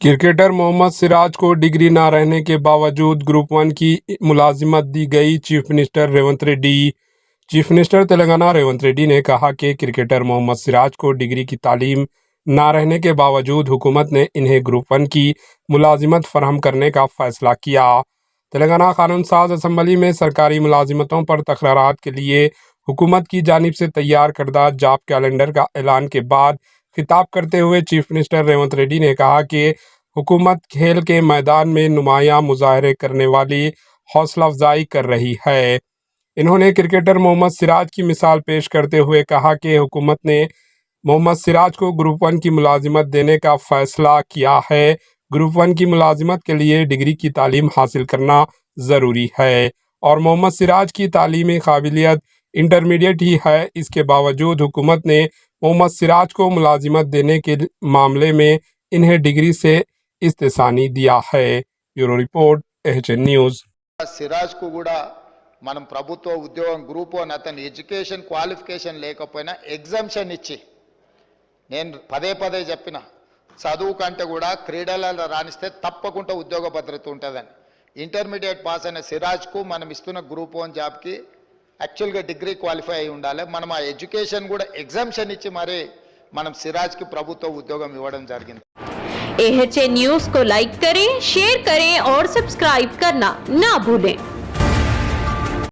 Cricketer Mohammad Siraj को degree न रहने के बावजूद ग्रुप वन की मुलाजिमत दी गई। Chief minister Revanth Reddy. Chief minister Telangana Revanth Reddy ने कहा कि क्रिकेटर मोहम्मद सिराज को डिग्री की तालीम न रहने के बावजूद हुकूमत ने इन्हें ग्रुप वन की मुलाजिमत फराहम करने का फैसला किया। तेलंगाना कानून साज असम्बली में सरकारी मुलाजिमतों पर तकरारात के लिए हुकूमत की जानिब से तैयार करदा जॉब कैलेंडर का ऐलान के बाद खिताब करते हुए चीफ मिनिस्टर रेवंत रेड्डी ने कहा कि हुकूमत खेल के मैदान में नुमायां मुजाहरे करने वाली हौसला अफजाई कर रही है। इन्होंने क्रिकेटर मोहम्मद सिराज की मिसाल पेश करते हुए कहा कि हुकूमत ने मोहम्मद सिराज को ग्रुप वन की मुलाजिमत देने का फैसला किया है। ग्रुप वन की मुलाजिमत के लिए डिग्री की तालीम हासिल करना ज़रूरी है और मोहम्मद सिराज की तालीमी काबिलियत इंटरमीडिएट ही है। इसके बावजूद हुकूमत ने मोहम्मद सिराज को मुलाजिमत देने के मामले में इन्हें डिग्री से इस्तेसानी दिया है। Bureau report HN news. Siraj కు కూడా మనం ప్రభుత్వ ఉద్యోగం గ్రూప్ 1 అతని ఎడ్యుకేషన్ క్వాలిఫికేషన్ లేకపోయినా ఎగ్జామ్షన్ ఇచ్చి నేను పదే పదే చెప్పిన చదువు కంటే కూడా క్రీడలలో రాణిస్తే తప్పకుండా ఉద్యోగ భద్రత ఉంటుందని ఇంటర్మీడియట్ పాస్ అయిన సిరాజ్ కు మనం ఇస్తున్న గ్రూప్ 1 జాబ్ కి యాక్చువల్గా డిగ్రీ క్వాలిఫై అయి ఉండాలి। మనం ఆ ఎడ్యుకేషన్ కూడా ఎగ్జామ్షన్ ఇచ్చి మరి మనం సిరాజ్ కి ప్రభుత్వ ఉద్యోగం ఇవ్వడం జరిగింది। AHN न्यूज़ को लाइक करें, शेयर करें और सब्सक्राइब करना ना भूलें।